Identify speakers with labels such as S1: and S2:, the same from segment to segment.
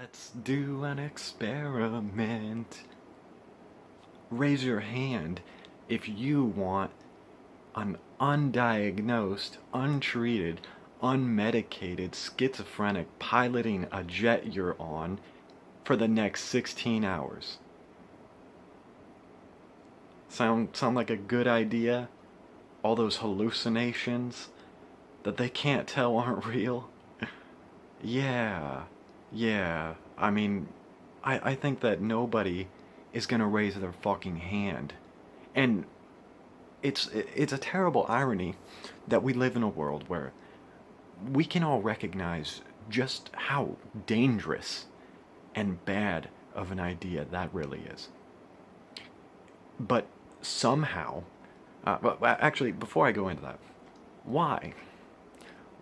S1: Let's do an experiment. Raise your hand if you want an undiagnosed, untreated, unmedicated schizophrenic piloting a jet you're on for the next 16 hours. Sound like a good idea? All those hallucinations that they can't tell aren't real? Yeah, yeah. I think that nobody is gonna raise their fucking hand. And it's a terrible irony that we live in a world where we can all recognize just how dangerous and bad of an idea that really is. But somehow, actually, before I go into that, why?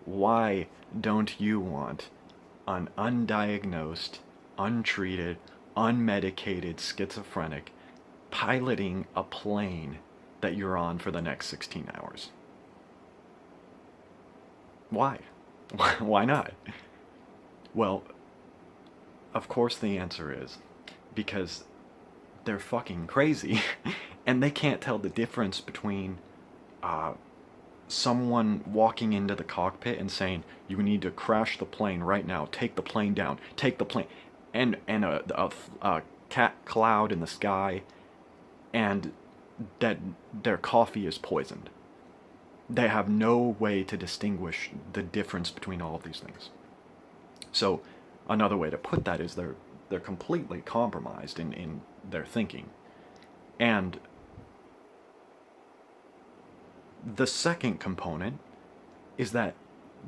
S1: Why don't you want an undiagnosed, untreated, unmedicated schizophrenic piloting a plane that you're on for the next 16 hours? Why? Why not? Well, of course the answer is because they're fucking crazy and they can't tell the difference between uh, someone walking into the cockpit and saying, "You need to crash the plane right now, take the plane down, take the plane," and a cat cloud in the sky, and that their coffee is poisoned. They have no way to distinguish the difference between all of these things. So another way to put that is they're completely compromised in their thinking. And the second component is that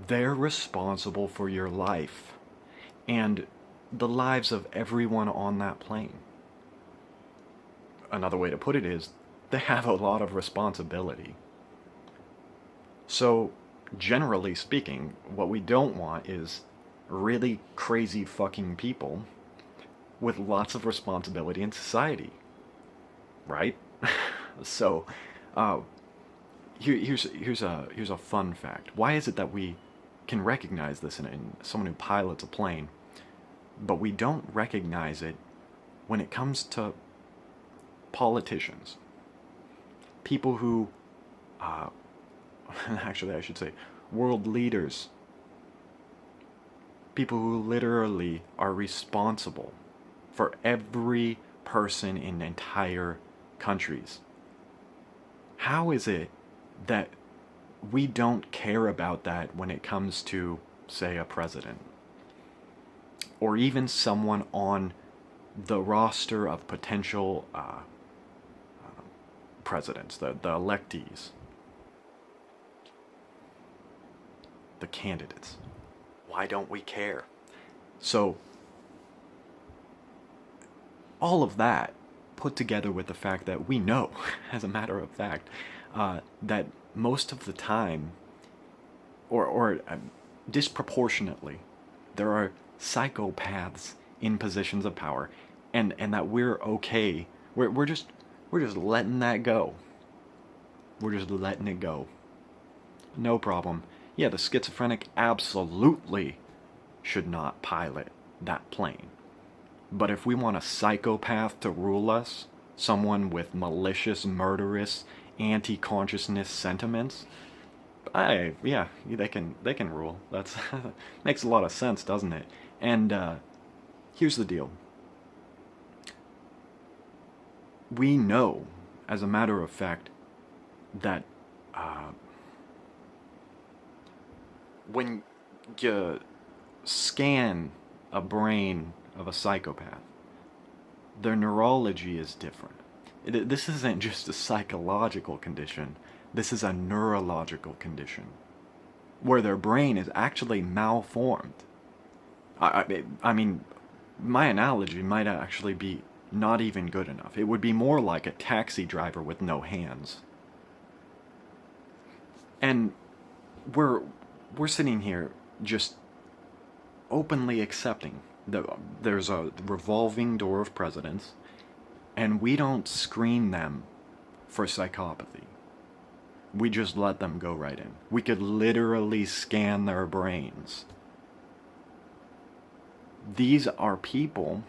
S1: they're responsible for your life and the lives of everyone on that plane. Another way to put it is they have a lot of responsibility. So, generally speaking, what we don't want is really crazy fucking people with lots of responsibility in society. Right? So, uh, here's a fun fact. Why is it that we can recognize this in someone who pilots a plane, but we don't recognize it when it comes to politicians? People who, uh, actually, I should say, world leaders. People who literally are responsible for every person in entire countries. How is it that we don't care about that when it comes to, say, a president? Or even someone on the roster of potential presidents, the electees, the candidates. Why don't we care? So, all of that put together with the fact that we know, as a matter of fact, that most of the time, or disproportionately, there are psychopaths in positions of power, and that we're okay. We're just letting that go. We're just letting it go. No problem. Yeah, the schizophrenic absolutely should not pilot that plane. But if we want a psychopath to rule us, someone with malicious, murderous, anti-consciousness sentiments, yeah, they can rule. That's makes a lot of sense, doesn't it? And here's the deal. We know, as a matter of fact, that when you scan a brain of a psychopath, their neurology is different. This isn't just a psychological condition, this is a neurological condition where their brain is actually malformed. I mean, my analogy might actually be not even good enough. It would be more like a taxi driver with no hands. And we're sitting here just openly accepting that there's a revolving door of presidents, and we don't screen them for psychopathy. We just let them go right in. We could literally scan their brains. These are people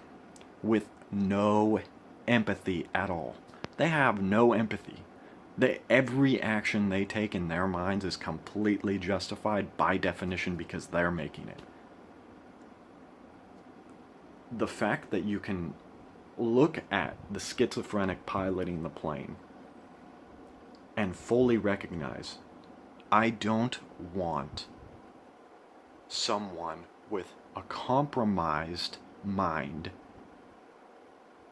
S1: with no empathy at all. They have no empathy. Every action they take in their minds is completely justified by definition because they're making it. The fact that you can look at the schizophrenic piloting the plane and fully recognize, I don't want someone with a compromised mind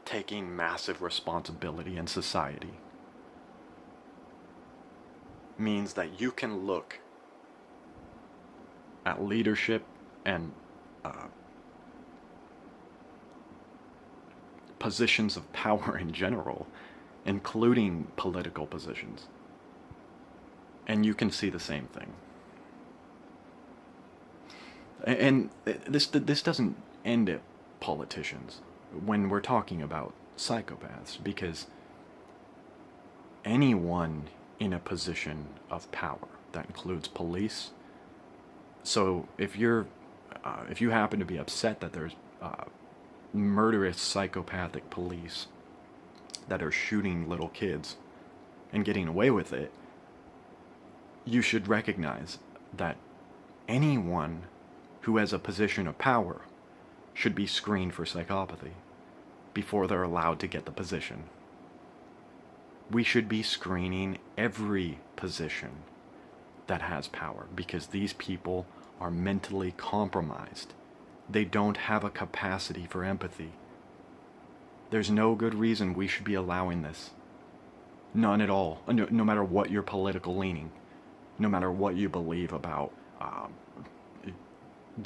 S1: taking massive responsibility in society, means that you can look at leadership and positions of power in general, including political positions, and you can see the same thing. And this doesn't end at politicians when we're talking about psychopaths, because anyone in a position of power, that includes police. So if you happen to be upset that there's murderous psychopathic police that are shooting little kids and getting away with it, you should recognize that anyone who has a position of power should be screened for psychopathy before they're allowed to get the position. We should be screening every position that has power, because these people are mentally compromised. They don't have a capacity for empathy. There's no good reason we should be allowing this. None at all. No matter what your political leaning, no matter what you believe about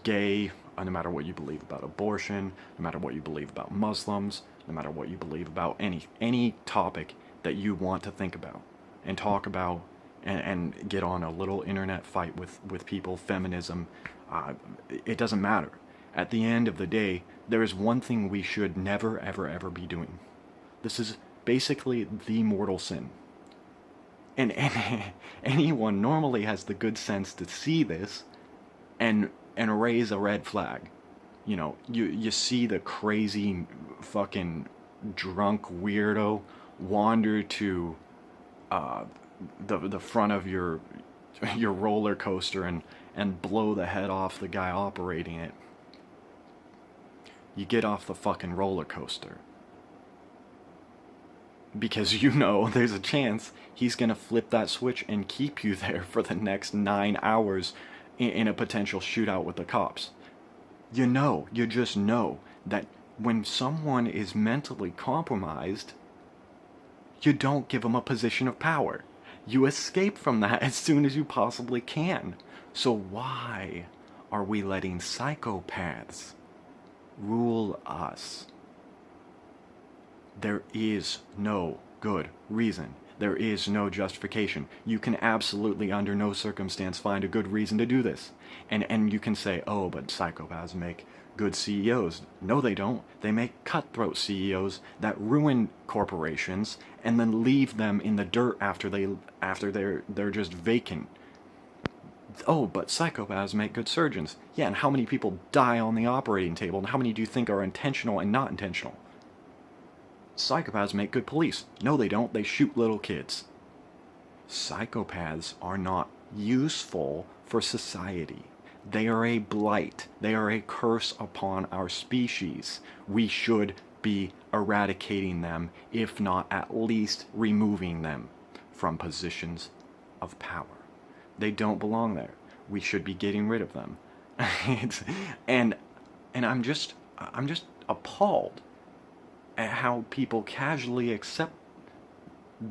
S1: gay, no matter what you believe about abortion, no matter what you believe about Muslims, no matter what you believe about any topic that you want to think about and talk about and get on a little internet fight with people, feminism, it doesn't matter. At the end of the day, there is one thing we should never, ever, ever be doing. This is basically the mortal sin. And anyone normally has the good sense to see this and raise a red flag. You know, you see the crazy fucking drunk weirdo wander to the front of your roller coaster and blow the head off the guy operating it. You get off the fucking roller coaster, because you know there's a chance he's gonna flip that switch and keep you there for the next 9 hours in a potential shootout with the cops. You just know that when someone is mentally compromised, you don't give them a position of power. You escape from that as soon as you possibly can. So why are we letting psychopaths rule us? There is no good reason. There is no justification. You can absolutely under no circumstance find a good reason to do this. And you can say, oh, but psychopaths make good CEOs. No, they don't. They make cutthroat CEOs that ruin corporations and then leave them in the dirt after they're just vacant. Oh, but psychopaths make good surgeons. Yeah, and how many people die on the operating table, and how many do you think are intentional and not intentional? Psychopaths make good police. No, they don't. They shoot little kids. Psychopaths are not useful for society. They are a blight. They are a curse upon our species. We should be eradicating them, if not at least removing them from positions of power. They don't belong there. We should be getting rid of them. and I'm just appalled at how people casually accept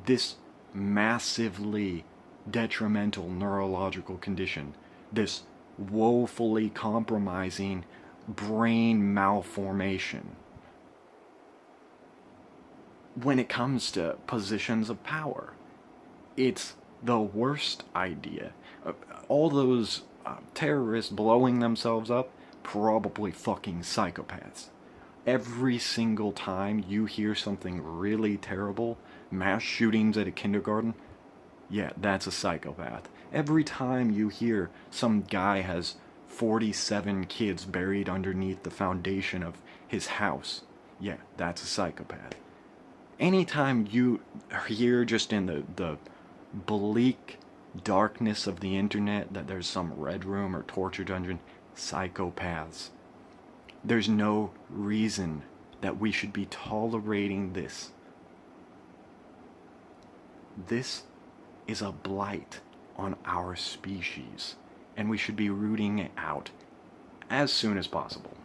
S1: this massively detrimental neurological condition, this woefully compromising brain malformation when it comes to positions of power. It's the worst idea. All those terrorists blowing themselves up, probably fucking psychopaths. Every single time you hear something really terrible, mass shootings at a kindergarten, yeah, that's a psychopath. Every time you hear some guy has 47 kids buried underneath the foundation of his house. Yeah, that's a psychopath. Anytime you hear just in the bleak darkness of the internet that there's some red room or torture dungeon, psychopaths. There's no reason that we should be tolerating this. This is a blight on our species, and we should be rooting it out as soon as possible.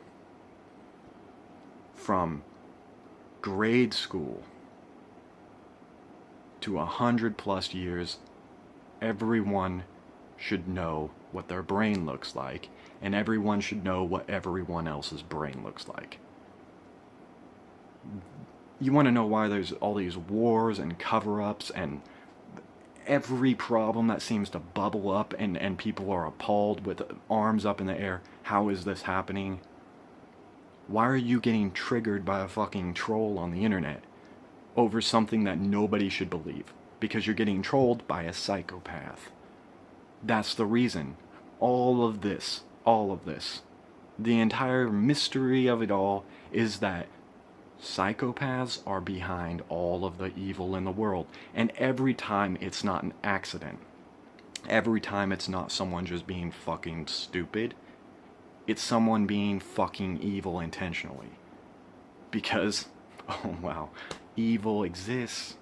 S1: From grade school to 100+ years, everyone should know what their brain looks like, and everyone should know what everyone else's brain looks like. You want to know why there's all these wars and cover-ups and every problem that seems to bubble up and people are appalled with arms up in the air? How is this happening? Why are you getting triggered by a fucking troll on the internet over something that nobody should believe? Because you're getting trolled by a psychopath. That's the reason. All of this, the entire mystery of it all is that psychopaths are behind all of the evil in the world. And every time it's not an accident, every time it's not someone just being fucking stupid, it's someone being fucking evil intentionally. Because, oh wow, evil exists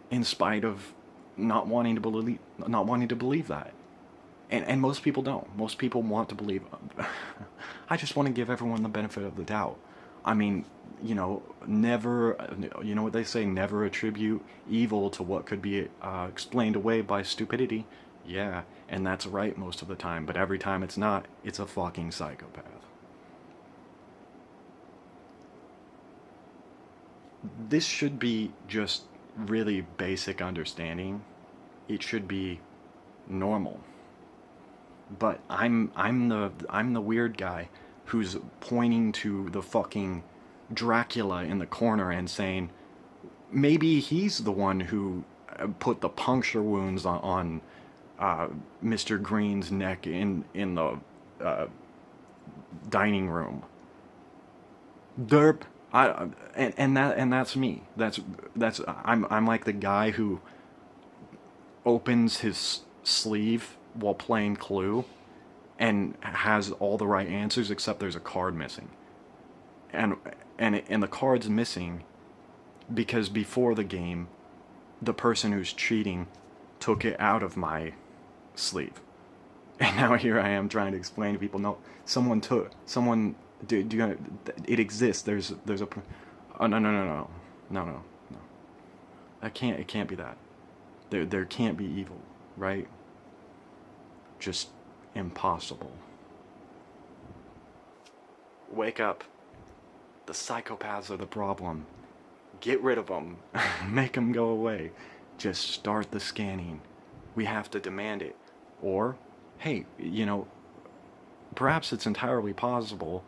S1: in spite of not wanting to believe that. And most people don't. Most people want to believe. I just want to give everyone the benefit of the doubt. I mean, never, you know what they say, never attribute evil to what could be explained away by stupidity. Yeah, and that's right most of the time, but every time it's not, it's a fucking psychopath. This should be just really basic understanding. It should be normal. But I'm the weird guy who's pointing to the fucking Dracula in the corner and saying maybe he's the one who put the puncture wounds on Mr. Green's neck in the dining room. Derp. And that's me. That's I'm like the guy who opens his sleeve while playing Clue and has all the right answers except there's a card missing. And the card's missing because before the game the person who's cheating took it out of my sleeve. And now here I am trying to explain to people, no, it exists. There's a oh no. It can't be that. There can't be evil, right? Just impossible. Wake up. The psychopaths are the problem. Get rid of them. Make them go away. Just start the scanning. We have to demand it. Or, hey, perhaps it's entirely possible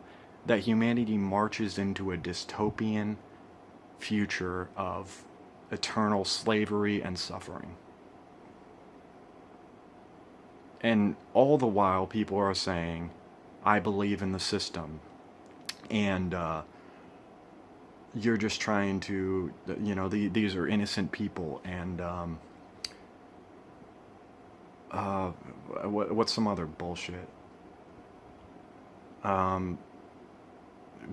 S1: that humanity marches into a dystopian future of eternal slavery and suffering. And all the while people are saying, I believe in the system. And you're just trying to, these are innocent people. And what's some other bullshit?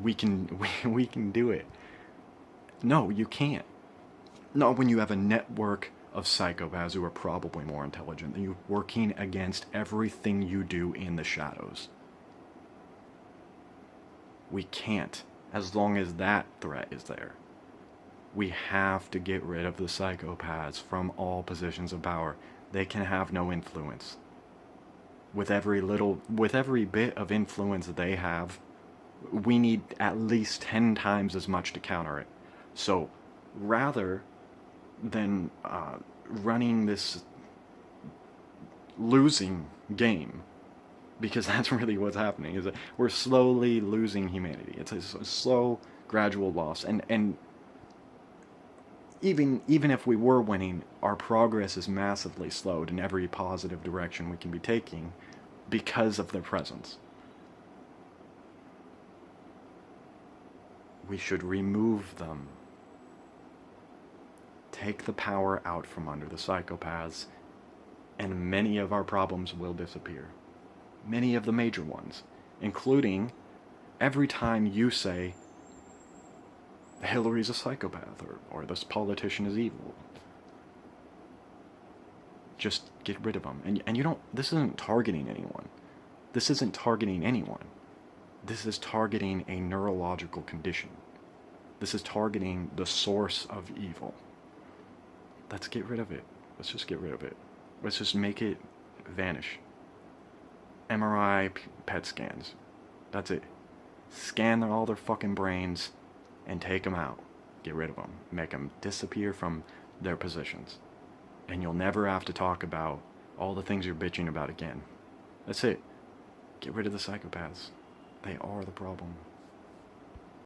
S1: We can do it. No, you can't. Not when you have a network of psychopaths who are probably more intelligent than you, working against everything you do in the shadows. We can't, as long as that threat is there. We have to get rid of the psychopaths from all positions of power. They can have no influence. With every bit of influence they have, we need at least 10 times as much to counter it. So, rather than running this losing game, because that's really what's happening, is that we're slowly losing humanity. It's a slow, gradual loss, and even if we were winning, our progress is massively slowed in every positive direction we can be taking, because of their presence. We should remove them. Take the power out from under the psychopaths, and many of our problems will disappear. Many of the major ones, including every time you say, Hillary's a psychopath, or this politician is evil. Just get rid of them. And you don't, this isn't targeting anyone. This isn't targeting anyone. This is targeting a neurological condition. This is targeting the source of evil. Let's get rid of it. Let's just get rid of it. Let's just make it vanish. MRI, PET scans. That's it. Scan all their fucking brains and take them out. Get rid of them. Make them disappear from their positions. And you'll never have to talk about all the things you're bitching about again. That's it. Get rid of the psychopaths. They are the problem.